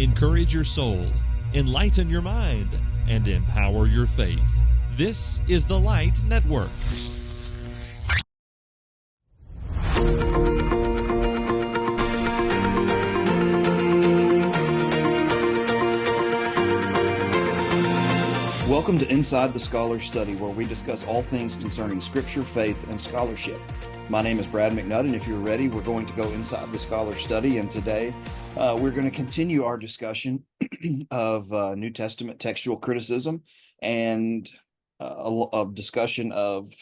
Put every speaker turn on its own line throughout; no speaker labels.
encourage your soul, enlighten your mind, and empower your faith. This is the Light Network.
Welcome to Inside the Scholar's Study, where we discuss all things concerning Scripture, faith, and scholarship. My name is Brad McNutt, and if you're ready, we're going to go inside the Scholar's Study, and today we're going to continue our discussion of New Testament textual criticism and a discussion of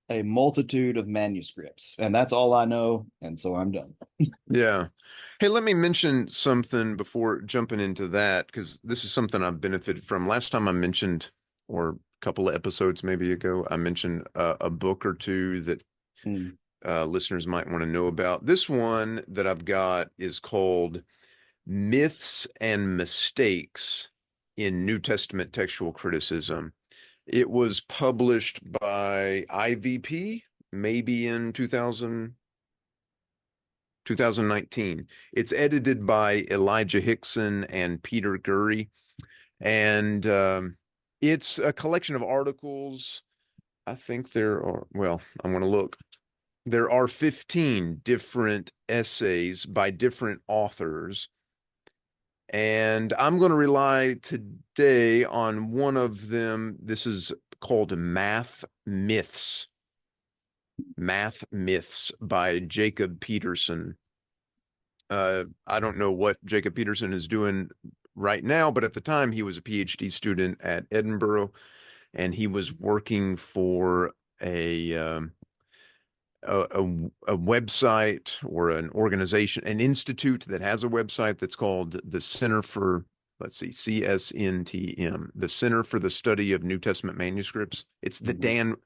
a multitude of manuscripts. And that's all I know, and so I'm done.
Yeah. Hey, let me mention something before jumping into that, because this is something I've benefited from. Last time I mentioned, or a couple of episodes maybe ago, I mentioned a book or two that listeners might want to know about. This one that I've got is called Myths and Mistakes in New Testament Textual Criticism. It was published by IVP, maybe in 2019. It's edited by Elijah Hickson and Peter Gurry. And it's a collection of articles. I think there are, well, I'm going to look. There are 15 different essays by different authors. And I'm going to rely today on one of them. This is called Math Myths. Math Myths by Jacob Peterson. I don't know what Jacob Peterson is doing right now, but at the time he was a PhD student at Edinburgh, and he was working for a website or an organization, an institute that has a website that's called the Center for, CSNTM, the Center for the Study of New Testament Manuscripts. It's the Dan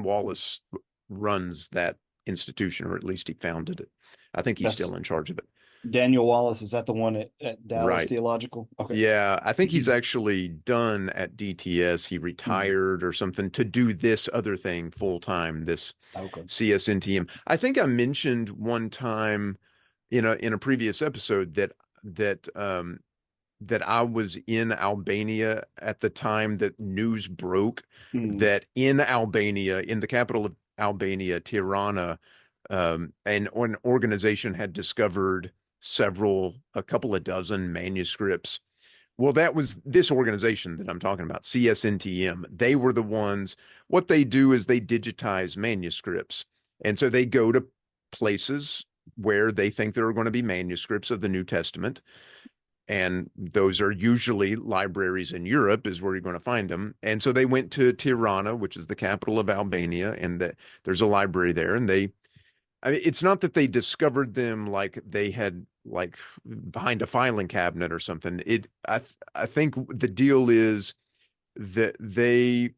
Wallace runs that institution, or at least he founded it. I think he's still in charge of it.
Daniel Wallace, is that the one at Dallas Theological?
Okay. Yeah, I think he's actually done at DTS. He retired or something to do this other thing full time, this CSNTM. I think I mentioned one time in a previous episode that I was in Albania at the time that news broke that in Albania, in the capital of Albania, Tirana, an organization had discovered a couple of dozen manuscripts. Well, that was this organization that I'm talking about, CSNTM. They were the ones, what they do is they digitize manuscripts. And so they go to places where they think there are going to be manuscripts of the New Testament. And those are usually libraries in Europe is where you're going to find them. And so they went to Tirana, which is the capital of Albania, and there's a library there. And it's not that they discovered them like they had behind a filing cabinet or something. I think the deal is that the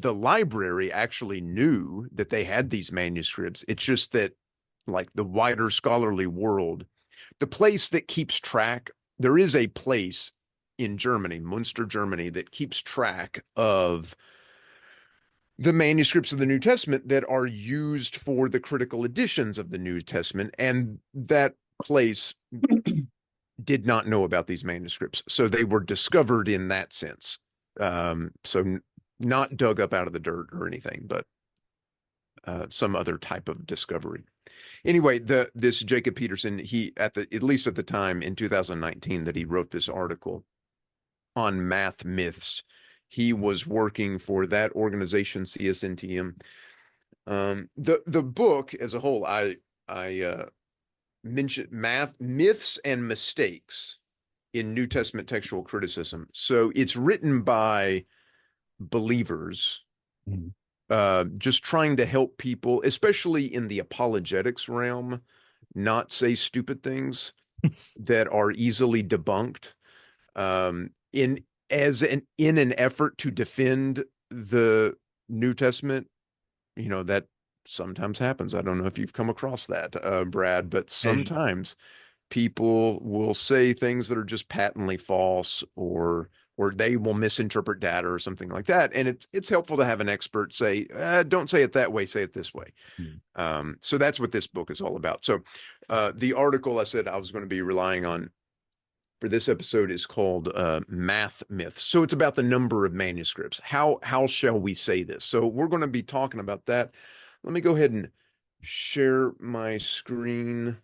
library actually knew that they had these manuscripts. It's just that the wider scholarly world, the place that keeps track, there is a place in Germany, Munster, Germany, that keeps track of the manuscripts of the New Testament that are used for the critical editions of the New Testament. And that place did not know about these manuscripts. So they were discovered in that sense. So not dug up out of the dirt or anything, but some other type of discovery. Anyway, this Jacob Peterson, at least at the time in 2019 that he wrote this article on math myths, he was working for that organization, CSNTM. The book as a whole, I mentioned myths and mistakes in New Testament textual criticism. So it's written by believers, just trying to help people, especially in the apologetics realm, not say stupid things that are easily debunked. In an effort to defend the New Testament, that sometimes happens. I don't know if you've come across that, Brad, but sometimes people will say things that are just patently false, or they will misinterpret data or something like that. And it's helpful to have an expert say, don't say it that way, say it this way. So that's what this book is all about. So the article I said I was going to be relying on for this episode is called Math Myths. So it's about the number of manuscripts. How shall we say this? So we're going to be talking about that. Let me go ahead and share my screen.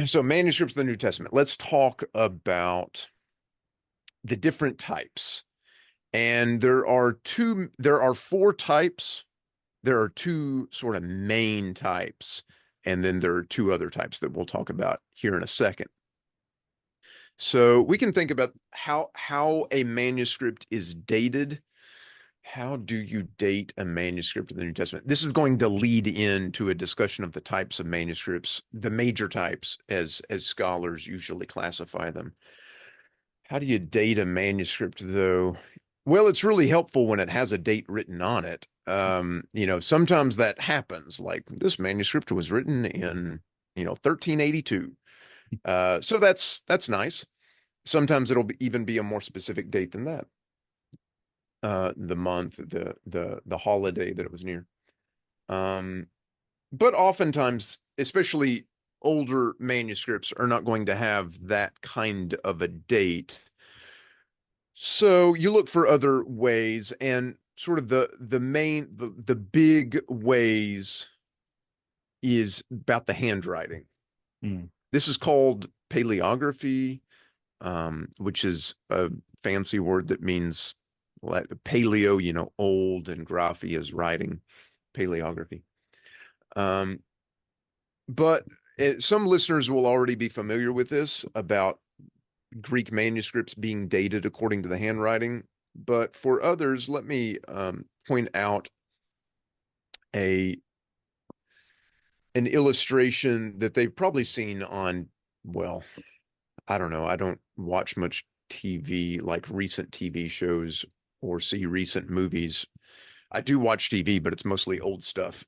So manuscripts of the New Testament. Let's talk about the different types. And there are four types. There are two sort of main types, and then there are two other types that we'll talk about here in a second. So we can think about how a manuscript is dated. How do you date a manuscript of the New Testament? This is going to lead into a discussion of the types of manuscripts, the major types, as scholars usually classify them. How do you date a manuscript, though? Well, it's really helpful when it has a date written on it. Sometimes that happens. Like this manuscript was written in, 1382. So that's nice. Sometimes it'll even be a more specific date than that. The month, the holiday that it was near. But oftentimes, especially older manuscripts are not going to have that kind of a date. So you look for other ways, and sort of the big ways is about the handwriting. This is called paleography, which is a fancy word that means paleo, old, and graphy is writing, paleography. But some listeners will already be familiar with this about Greek manuscripts being dated according to the handwriting. But for others, let me point out an illustration that they've probably seen on, well, I don't know. I don't watch much TV, like recent TV shows or see recent movies. I do watch TV, but it's mostly old stuff.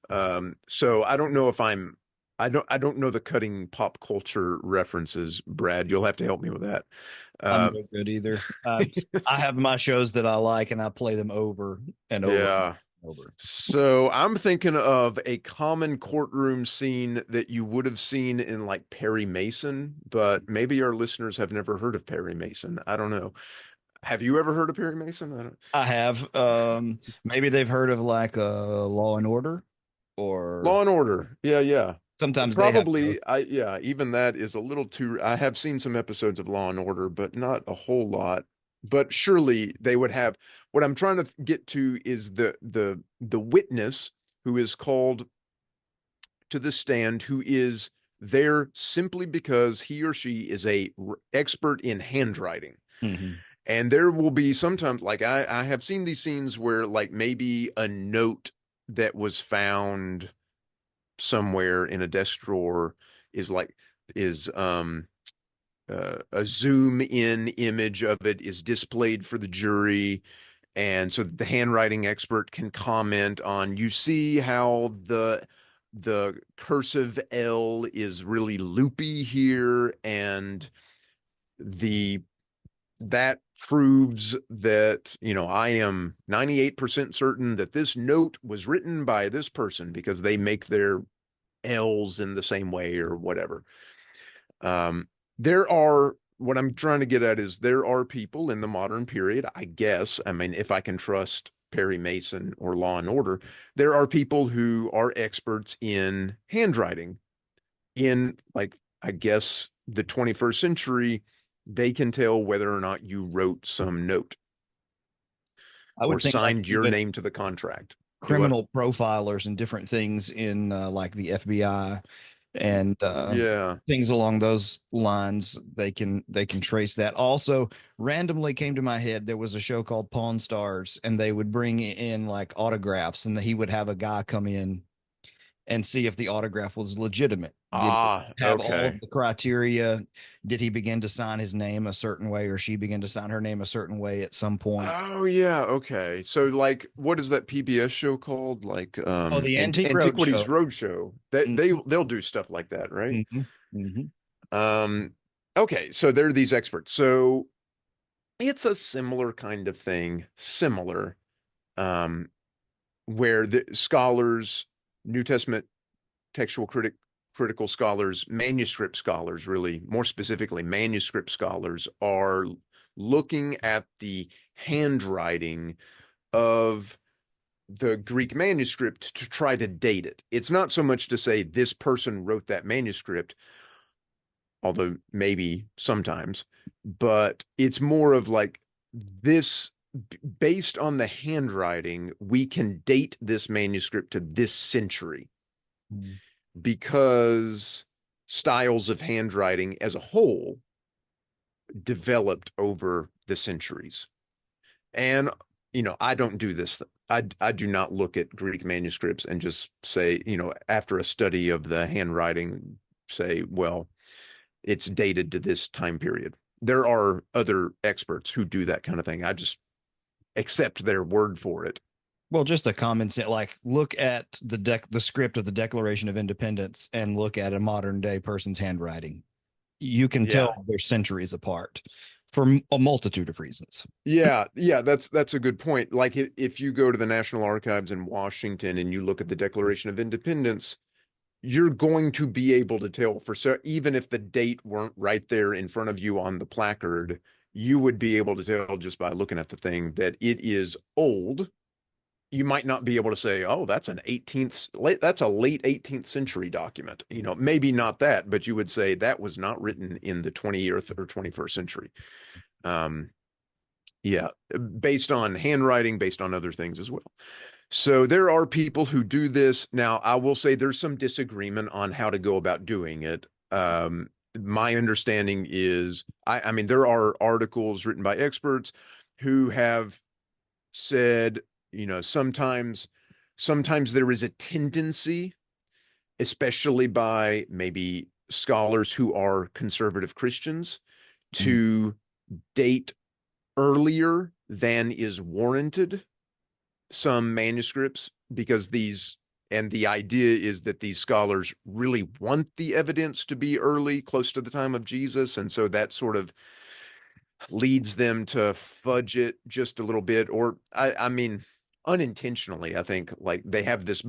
So I don't know if I don't know the cutting pop culture references, Brad. You'll have to help me with that.
I'm no good either. I have my shows that I like, and I play them over and over.
Yeah.
And over.
So I'm thinking of a common courtroom scene that you would have seen in like Perry Mason, but maybe our listeners have never heard of Perry Mason. I don't know. Have you ever heard of Perry Mason?
I have. Maybe they've heard of like Law and Order, or
Law and Order. Yeah, yeah.
sometimes they have.
Probably, even that is a little too. I have seen some episodes of Law and Order, but not a whole lot. But surely they would have. What I'm trying to get to is the witness who is called to the stand, who is there simply because he or she is a expert in handwriting.
Mm-hmm.
And there will be sometimes, like I have seen these scenes where like maybe a note that was found somewhere in a desk drawer is a zoom in image of it is displayed for the jury, and so the handwriting expert can comment on, you see how the cursive L is really loopy here, and that proves that, I am 98% certain that this note was written by this person because they make their L's in the same way or whatever. What I'm trying to get at is there are people in the modern period, I guess, I mean, if I can trust Perry Mason or Law and Order, there are people who are experts in handwriting. In, like, I guess, the 21st century, they can tell whether or not you wrote some note
I would
or
think like
signed your name to the contract.
criminal profilers and different things in like the FBI and
Yeah.
things along those lines. They can trace that. Also, randomly came to my head, there was a show called Pawn Stars, and they would bring in like autographs, and he would have a guy come in and see if the autograph was legitimate. Did it have all of the criteria? Did he begin to sign his name a certain way, or she begin to sign her name a certain way at some point?
Oh yeah, okay. So like what is that PBS show called? Like
Oh, the Antique
Antiquities
Roadshow.
Roadshow. That they'll do stuff like that, right?
Mm-hmm. Mm-hmm.
Okay, so they're these experts. So it's a similar kind of thing, similar, um, where the scholars, New Testament textual critic critical scholars, manuscript scholars, really, more specifically, manuscript scholars are looking at the handwriting of the Greek manuscript to try to date it. It's not so much to say this person wrote that manuscript, although maybe sometimes, but it's more of like this, based on the handwriting, we can date this manuscript to this century because styles of handwriting as a whole developed over the centuries. And, I don't do this. I do not look at Greek manuscripts and just say, after a study of the handwriting, say, well, it's dated to this time period. There are other experts who do that kind of thing. I just accept their word for it.
Well, just a common sense, like look at the script of the Declaration of Independence and look at a modern day person's handwriting. You can tell they're centuries apart for a multitude of reasons.
Yeah, that's a good point. Like if you go to the National Archives in Washington and you look at the Declaration of Independence, you're going to be able to tell even if the date weren't right there in front of you on the placard, you would be able to tell just by looking at the thing that it is old. You might not be able to say, oh, that's that's a late 18th century document. Maybe not that, but you would say that was not written in the 20th or 21st century. Yeah, based on handwriting, based on other things as well. So there are people who do this. Now, I will say there's some disagreement on how to go about doing it. My understanding is, I mean, there are articles written by experts who have said, sometimes there is a tendency, especially by maybe scholars who are conservative Christians, to date earlier than is warranted some manuscripts, because the idea is that these scholars really want the evidence to be early, close to the time of Jesus. And so that sort of leads them to fudge it just a little bit, or I mean, unintentionally, I think, like they have this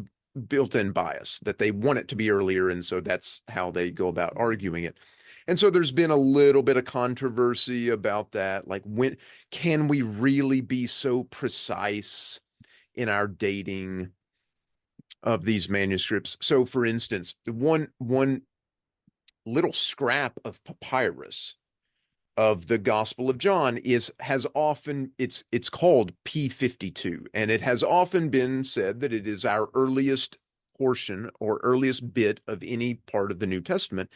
built-in bias that they want it to be earlier. And so that's how they go about arguing it. And so there's been a little bit of controversy about that. Like, when can we really be so precise in our dating of these manuscripts? So for instance, one little scrap of papyrus of the Gospel of John has often, it's called P52, and it has often been said that it is our earliest portion or earliest bit of any part of the New Testament,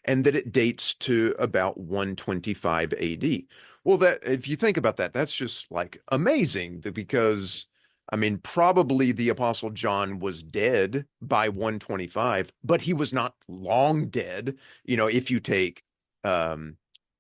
and that it dates to about 125 AD. Well, that, if you think about that, that's just like amazing, because I mean, probably the Apostle John was dead by 125, but he was not long dead. If you take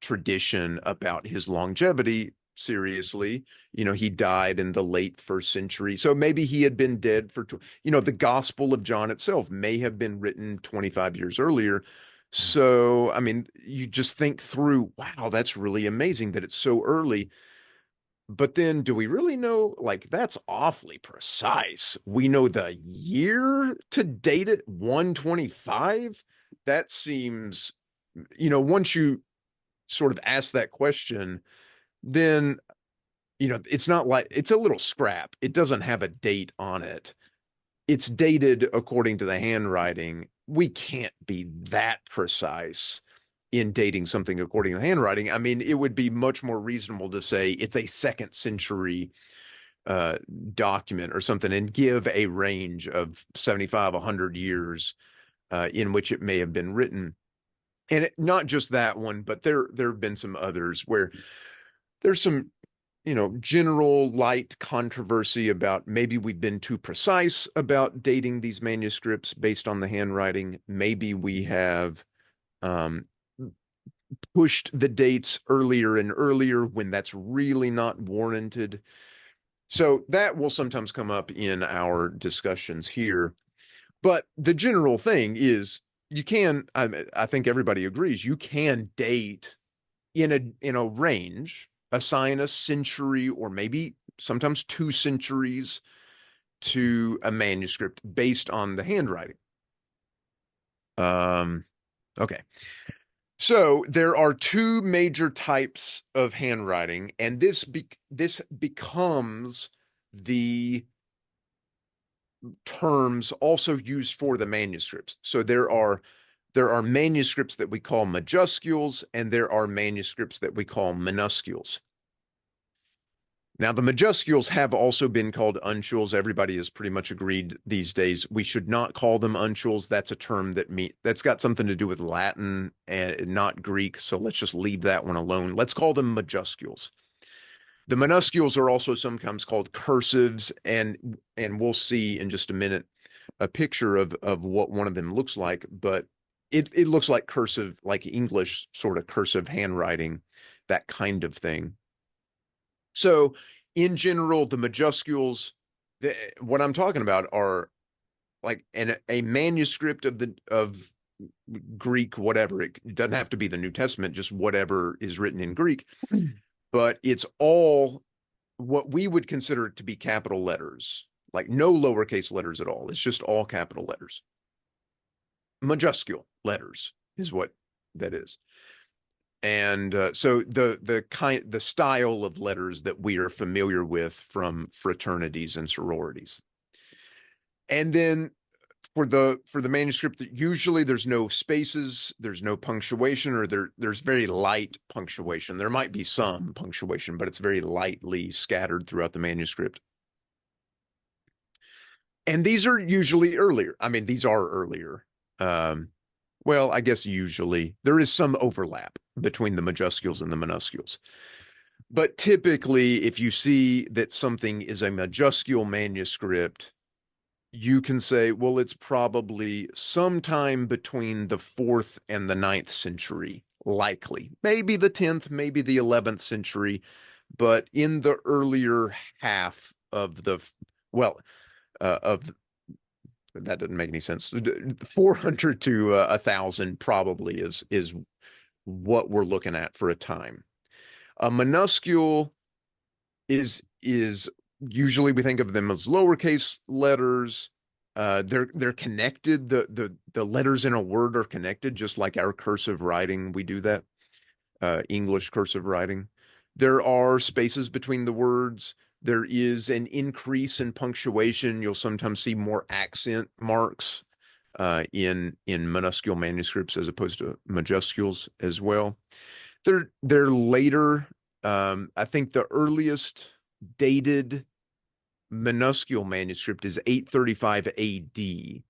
tradition about his longevity seriously, he died in the late first century. So maybe he had been dead for, the Gospel of John itself may have been written 25 years earlier. So, I mean, you just think through, wow, that's really amazing that it's so early. But then do we really know? Like, that's awfully precise. We know the year to date it, 125. That seems, once you sort of ask that question, then, it's not like, it's a little scrap. It doesn't have a date on it. It's dated according to the handwriting. We can't be that precise in dating something according to the handwriting. I mean, it would be much more reasonable to say it's a second century document or something, and give a range of 75, 100 years in which it may have been written. And not just that one, but there have been some others where there's some, general light controversy about maybe we've been too precise about dating these manuscripts based on the handwriting. Maybe we have pushed the dates earlier and earlier when that's really not warranted. So that will sometimes come up in our discussions here. But the general thing is, you can, I think everybody agrees, you can date in a range, assign a century or maybe sometimes 2 centuries to a manuscript based on the handwriting. Okay. So there are two major types of handwriting, and this becomes the terms also used for the manuscripts. So there are manuscripts that we call majuscules, and there are manuscripts that we call minuscules. Now, the majuscules have also been called uncials. Everybody has pretty much agreed these days we should not call them uncials. That's a term that's got something to do with Latin and not Greek. So let's just leave that one alone. Let's call them majuscules. The minuscules are also sometimes called cursives, and we'll see in just a minute a picture of what one of them looks like, but it looks like cursive, like English sort of cursive handwriting, that kind of thing. So in general, the majuscules, what I'm talking about are like a manuscript of Greek, whatever. It doesn't have to be the New Testament, just whatever is written in Greek, but it's all what we would consider to be capital letters, like no lowercase letters at all. It's just all capital letters. Majuscule letters is what that is. And so the style of letters that we are familiar with from fraternities and sororities. And then for the manuscript, usually there's no spaces, there's no punctuation, or there's very light punctuation. There might be some punctuation, but it's very lightly scattered throughout the manuscript. And these are usually earlier. I mean, these are earlier. Well, I guess usually there is some overlap between the majuscules and the minuscules. But typically, if you see that something is a majuscule manuscript, you can say, well, it's probably sometime between the 4th and the 9th century, likely. Maybe the 10th, maybe the 11th century, but in the earlier half of that doesn't make any sense. 400 to 1,000 probably is what we're looking at for a time. A minuscule is usually we think of them as lowercase letters. They're connected. The letters in a word are connected, just like our cursive writing. We do that. English cursive writing. There are spaces between the words. There is an increase in punctuation. You'll sometimes see more accent marks in minuscule manuscripts as opposed to majuscules as well. They're later. I think the earliest dated minuscule manuscript is 835 AD.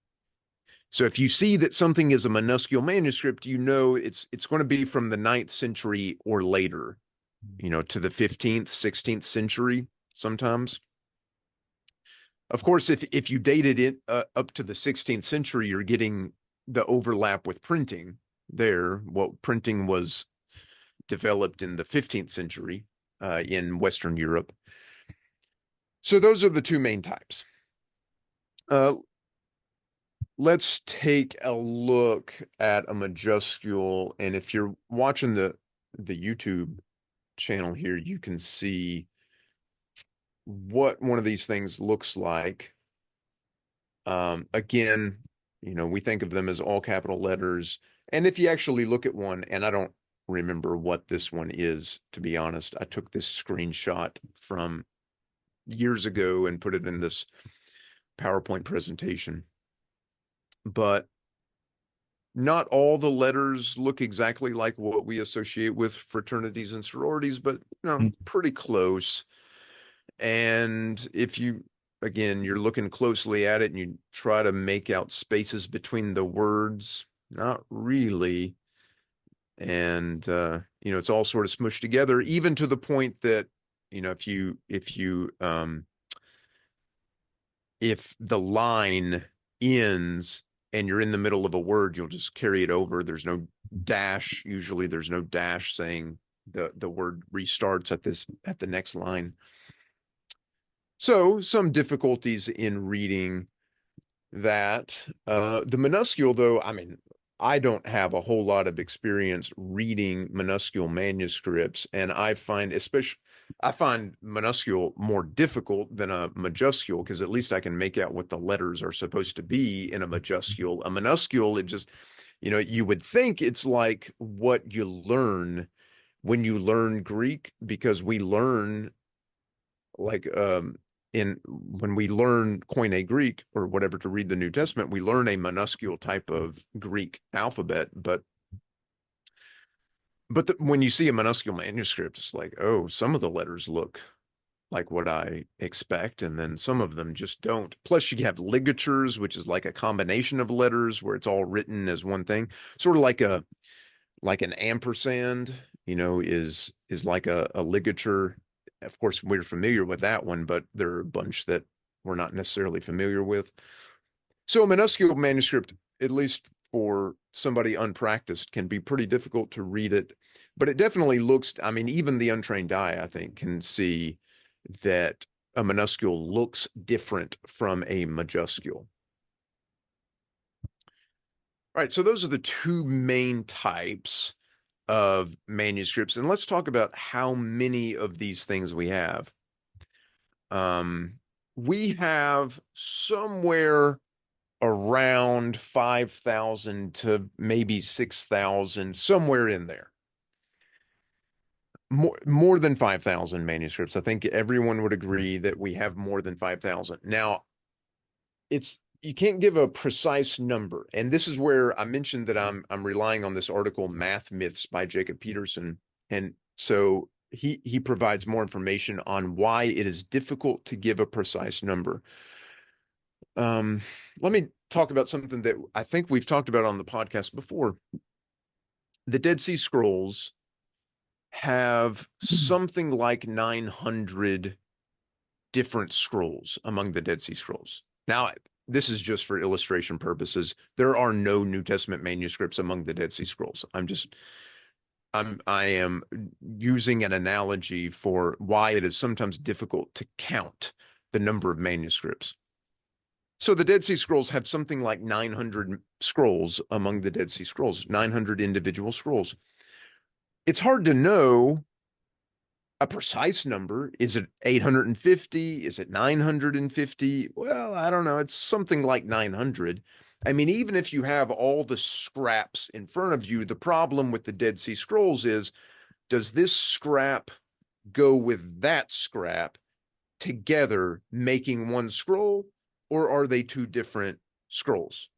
So if you see that something is a minuscule manuscript, you know it's going to be from the 9th century or later, to the 15th, 16th century sometimes. Of course, if you dated it up to the 16th century, you're getting the overlap with printing there. Well, printing was developed in the 15th century in Western Europe. So those are the two main types. Let's take a look at a majuscule. And if you're watching the YouTube channel here, you can see what one of these things looks like. Again, we think of them as all capital letters. And if you actually look at one, and I don't remember what this one is, to be honest, I took this screenshot from years ago and put it in this PowerPoint presentation. But not all the letters look exactly like what we associate with fraternities and sororities, but pretty close. And if you're looking closely at it and you try to make out spaces between the words, not really. And it's all sort of smushed together, even to the point that if the line ends and you're in the middle of a word, you'll just carry it over. There's no dash. Usually there's no dash saying the word restarts at the next line. So some difficulties in reading that. The minuscule, though, I mean, I don't have a whole lot of experience reading minuscule manuscripts, and I find minuscule more difficult than a majuscule, because at least I can make out what the letters are supposed to be in a majuscule. A minuscule, You know, you would think it's like what you learn when you learn Greek, because we learn like in when we learn Koine Greek or whatever to read the New Testament, we learn a minuscule type of Greek alphabet, but when you see a minuscule manuscript, it's like, oh, some of the letters look like what I expect, and then some of them just don't. Plus, you have ligatures, which is like a combination of letters where it's all written as one thing, sort of like an ampersand, you know, is like a ligature. Of course, we're familiar with that one, but there are a bunch that we're not necessarily familiar with. So a minuscule manuscript, at least for somebody unpracticed, can be pretty difficult to read it. But it definitely looks, I mean, even the untrained eye, I think, can see that a minuscule looks different from a majuscule. All right, so those are the two main types of manuscripts. And let's talk about how many of these things we have. We have somewhere around 5,000 to maybe 6,000, somewhere in there. More than 5,000 manuscripts. I think everyone would agree that we have more than 5,000. Now, you can't give a precise number. And this is where I mentioned that I'm relying on this article, Math Myths by Jacob Peterson. And so he provides more information on why it is difficult to give a precise number. Let me talk about something that I think we've talked about on the podcast before. The Dead Sea Scrolls have something like 900 different scrolls among the Dead Sea Scrolls. Now, this is just for illustration purposes. There are no New Testament manuscripts among the Dead Sea Scrolls. I am using an analogy for why it is sometimes difficult to count the number of manuscripts. So the Dead Sea Scrolls have something like 900 scrolls among the Dead Sea Scrolls, 900 individual scrolls. It's hard to know a precise number. Is it 850? Is it 950? Well, I don't know. It's something like 900. I mean, even if you have all the scraps in front of you, the problem with the Dead Sea Scrolls is, does this scrap go with that scrap together, making one scroll, or are they two different scrolls?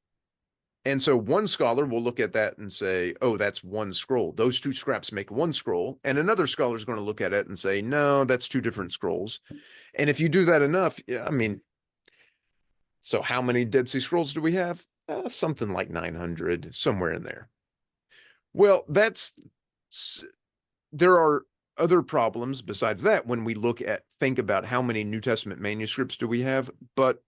And so one scholar will look at that and say, oh, that's one scroll. Those two scraps make one scroll. And another scholar is going to look at it and say, no, that's two different scrolls. And if you do that enough, I mean, so how many Dead Sea Scrolls do we have? Something like 900, somewhere in there. Well, there are other problems besides that when we think about how many New Testament manuscripts do we have. But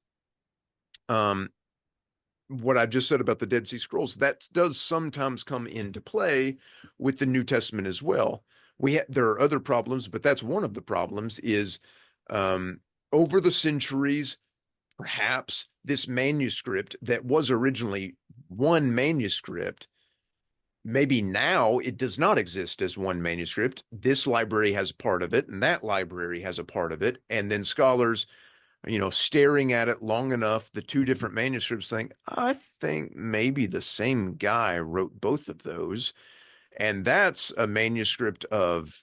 what I just said about the Dead Sea Scrolls, that does sometimes come into play with the New Testament as well. There are other problems, but that's one of the problems is over the centuries, perhaps this manuscript that was originally one manuscript, maybe now it does not exist as one manuscript. This library has a part of it, and that library has a part of it. And then scholars, staring at it long enough, the two different manuscripts think, I think maybe the same guy wrote both of those. And that's a manuscript of,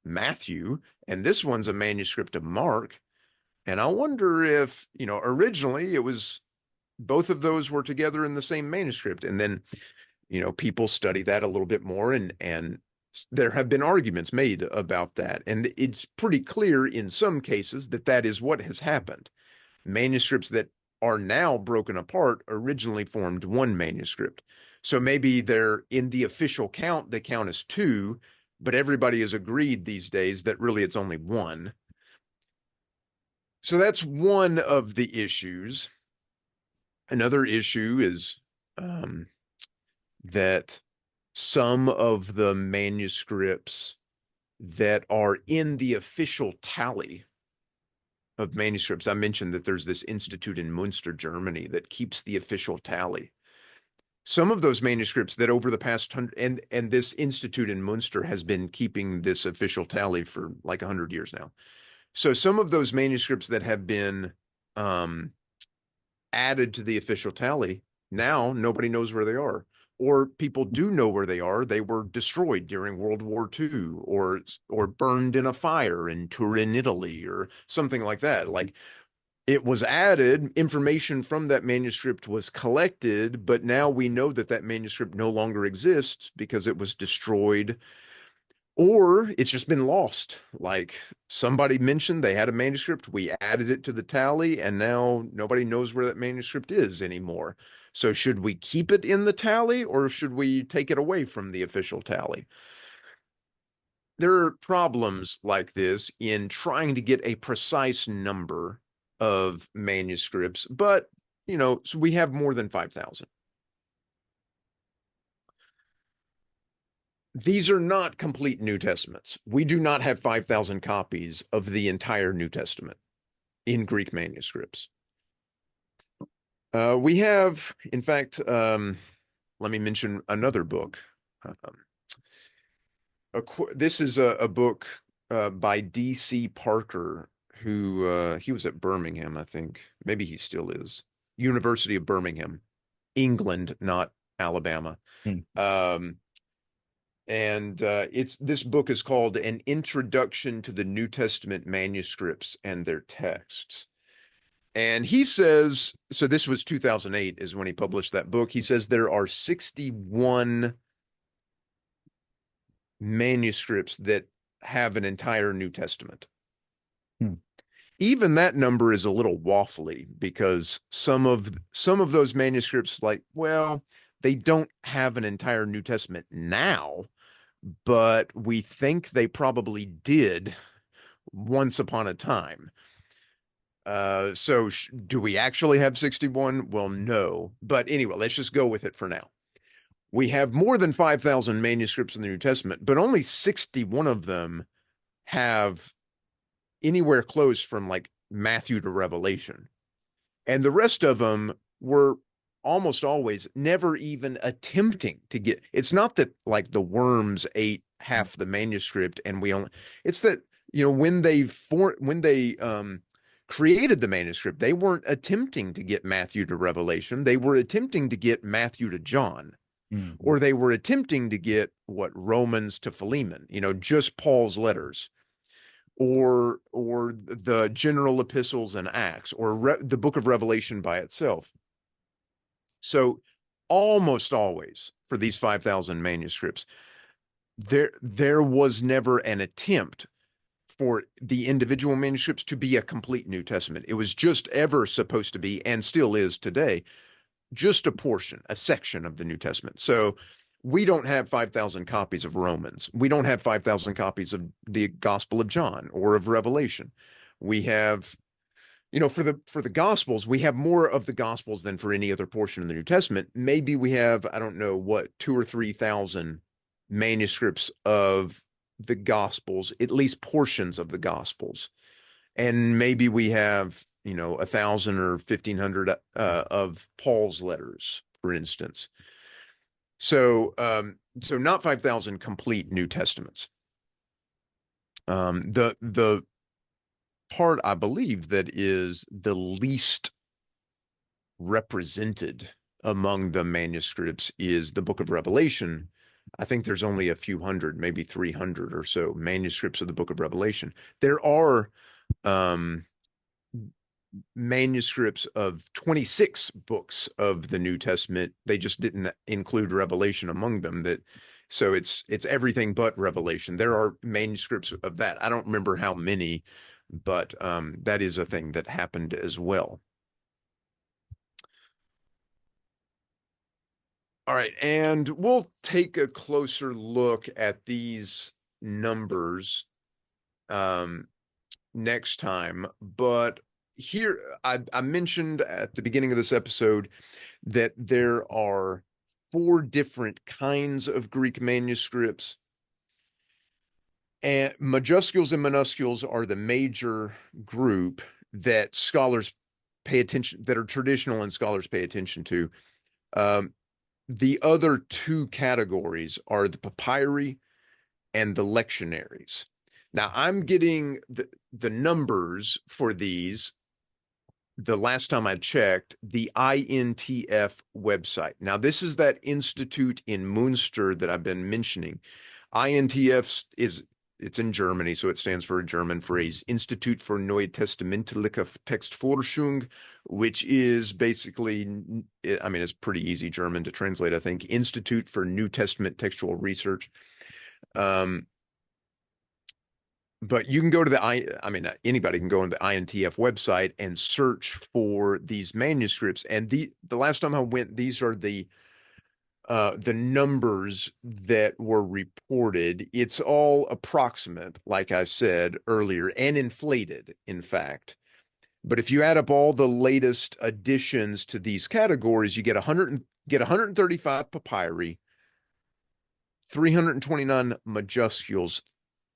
Matthew, and this one's a manuscript of Mark. And I wonder if, originally it was both of those were together in the same manuscript. And then, people study that a little bit more, and there have been arguments made about that. And it's pretty clear in some cases that is what has happened. Manuscripts that are now broken apart originally formed one manuscript. So maybe they're in the official count, they count as two, but everybody has agreed these days that really it's only one. So that's one of the issues. Another issue is that some of the manuscripts that are in the official tally of manuscripts, I mentioned that there's this institute in Munster, Germany, that keeps the official tally. Some of those manuscripts that over the past and this institute in Munster has been keeping this official tally for like 100 years now. So some of those manuscripts that have been added to the official tally, now nobody knows where they are. or people do know where they are. They were destroyed during World War II, or burned in a fire in Turin, Italy, or something like that. Like, it was added, information from that manuscript was collected, but now we know that that manuscript no longer exists because it was destroyed, or it's just been lost. Like, somebody mentioned they had a manuscript, we added it to the tally, and now nobody knows where that manuscript is anymore. So should we keep it in the tally, or should we take it away from the official tally? There are problems like this in trying to get a precise number of manuscripts, but so we have more than 5,000. These are not complete New Testaments. We do not have 5,000 copies of the entire New Testament in Greek manuscripts. We have, in fact, let me mention another book. This is a book by D.C. Parker, who he was at Birmingham, I think. Maybe he still is. University of Birmingham, England, not Alabama. And this book is called An Introduction to the New Testament Manuscripts and Their Texts. And he says, so this was 2008 is when he published that book. He says there are 61 manuscripts that have an entire New Testament. Even that number is a little waffly, because some of those manuscripts, like, well, they don't have an entire New Testament now, but we think they probably did once upon a time. So do we actually have 61? Well, no. But anyway, let's just go with it for now. We have more than 5,000 manuscripts in the New Testament, but only 61 of them have anywhere close from like Matthew to Revelation. And the rest of them were almost always never even attempting to get. It's not that like the worms ate half the manuscript and it's that, when they created the manuscript, they weren't attempting to get Matthew to Revelation. They were attempting to get Matthew to John. Or they were attempting to get Romans to Philemon, just Paul's letters, or the general epistles and Acts, or the book of Revelation by itself. So almost always for these 5,000 manuscripts, there was never an attempt for the individual manuscripts to be a complete New Testament. It was just ever supposed to be, and still is today, just a portion, a section of the New Testament. So we don't have 5,000 copies of Romans. We don't have 5,000 copies of the Gospel of John or of Revelation. We have, for the Gospels, we have more of the Gospels than for any other portion of the New Testament. Maybe we have, I don't know what, 2,000 or 3,000 manuscripts of the Gospels, at least portions of the Gospels. And maybe we have 1,000 or 1,500 of Paul's letters, for instance. So not 5,000 complete New Testaments. The part I believe that is the least represented among the manuscripts is the book of Revelation. I think there's only a few hundred, maybe 300 or so manuscripts of the book of Revelation. There are manuscripts of 26 books of the New Testament. They just didn't include Revelation among them. So it's everything but Revelation. There are manuscripts of that. I don't remember how many, but that is a thing that happened as well. All right, and we'll take a closer look at these numbers next time. But here, I mentioned at the beginning of this episode that there are 4 different kinds of Greek manuscripts. And majuscules and minuscules are the major group that scholars pay attention, that are traditional and scholars pay attention to. The other 2 categories are the papyri and the lectionaries. Now, I'm getting the numbers for these the last time I checked, the INTF website. Now, this is that institute in Munster that I've been mentioning. INTF it's in Germany, so it stands for a German phrase, Institut für Neutestamentliche Textforschung, which is basically, I mean, it's pretty easy German to translate, I think, Institute for New Testament Textual Research. But you can go to anybody can go on the INTF website and search for these manuscripts. And the last time I went, these are the numbers that were reported. It's all approximate, like I said earlier, and inflated, in fact. But if you add up all the latest additions to these categories, you get 135 papyri, 329 majuscules,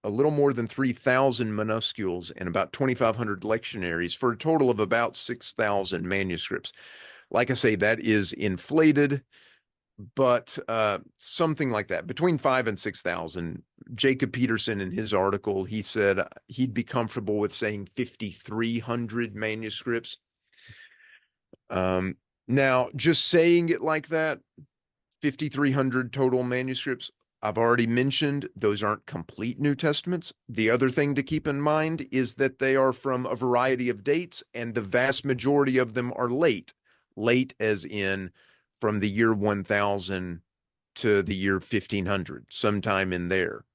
a little more than 3,000 minuscules, and about 2,500 lectionaries for a total of about 6,000 manuscripts. Like I say, that is inflated, but something like that, between 5,000 and 6,000. Jacob Peterson, in his article, he said he'd be comfortable with saying 5,300 manuscripts. Now, just saying it like that, 5,300 total manuscripts, I've already mentioned those aren't complete New Testaments. The other thing to keep in mind is that they are from a variety of dates, and the vast majority of them are late. Late as in from the year 1000 to the year 1500, sometime in there.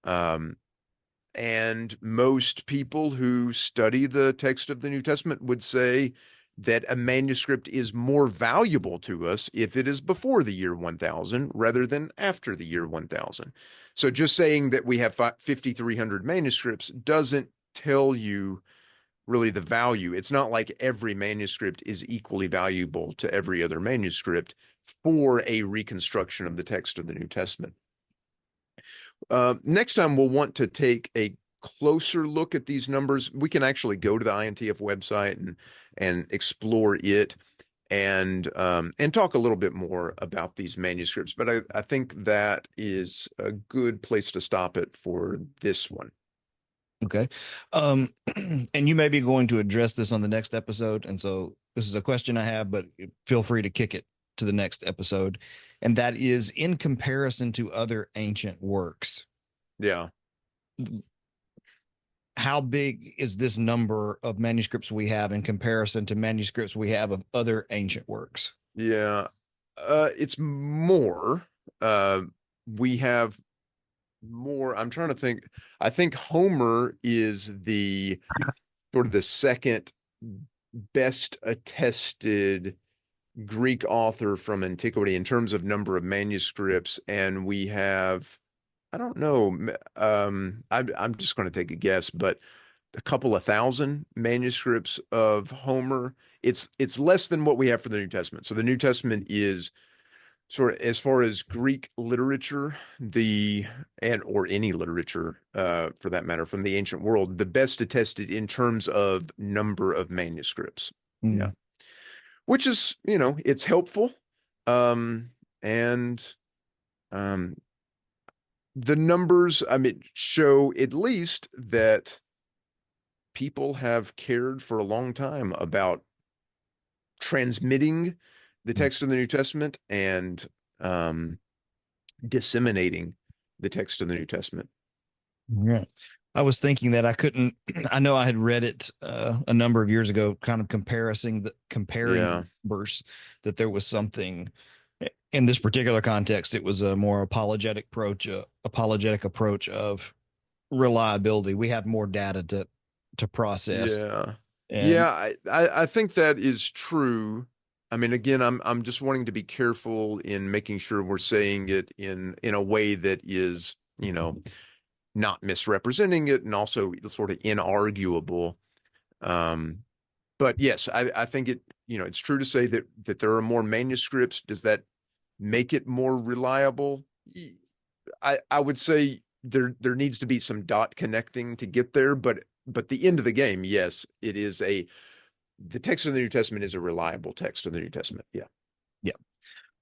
And most people who study the text of the New Testament would say that a manuscript is more valuable to us if it is before the year 1000 rather than after the year 1000. So just saying that we have 5,300 manuscripts doesn't tell you really the value. It's not like every manuscript is equally valuable to every other manuscript for a reconstruction of the text of the New Testament. Next time, we'll want to take a closer look at these numbers. We can actually go to the INTF website and explore it and talk a little bit more about these manuscripts. But I think that is a good place to stop it for this one.
Okay. And you may be going to address this on the next episode. And so this is a question I have, but feel free to kick it to the next episode. And that is, in comparison to other ancient works.
Yeah.
How big is this number of manuscripts we have in comparison to manuscripts we have of other ancient works?
Yeah. It's more. We have more. I'm trying to think. I think Homer is the sort of the second best attested Greek author from antiquity in terms of number of manuscripts, and we have, I don't know, I'm just going to take a guess, but a couple of thousand manuscripts of Homer. It's less than what we have for the New Testament. So the New Testament is sort of, as far as Greek literature, or any literature for that matter from the ancient world, the best attested in terms of number of manuscripts. Yeah. Which is, it's helpful. And the numbers, show at least that people have cared for a long time about transmitting the text of the New Testament and disseminating the text of the New Testament.
Yeah. I was thinking that I know I had read it a number of years ago, kind of comparing numbers, that there was something in this particular context. It was a more apologetic approach of reliability. We have more data to process.
Yeah. I think that is true. Again, I'm just wanting to be careful in making sure we're saying it in a way that is, not misrepresenting it and also sort of inarguable. But yes, I think it's true to say that there are more manuscripts. Does that make it more reliable? I would say there needs to be some dot connecting to get there, but the end of the game, yes, it is the text of the New Testament is a reliable text of the New Testament. Yeah.
Yeah.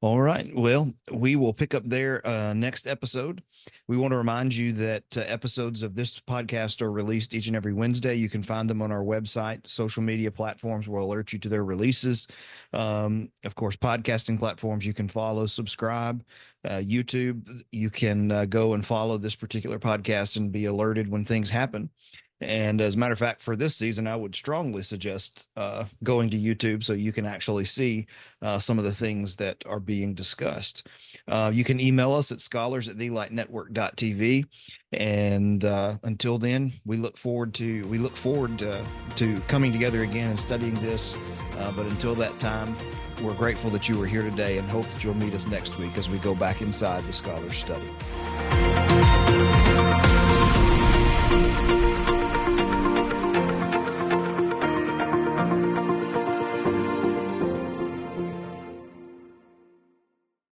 All right. Well, we will pick up there next episode. We want to remind you that episodes of this podcast are released each and every Wednesday. You can find them on our website. Social media platforms will alert you to their releases. Of course, podcasting platforms you can follow, subscribe. YouTube, you can go and follow this particular podcast and be alerted when things happen. And as a matter of fact, for this season, I would strongly suggest going to YouTube so you can actually see some of the things that are being discussed. You can email us at scholars@thelightnetwork.tv. And until then, we look forward to coming together again and studying this. But until that time, we're grateful that you were here today and hope that you'll meet us next week as we go back inside the Scholars Study.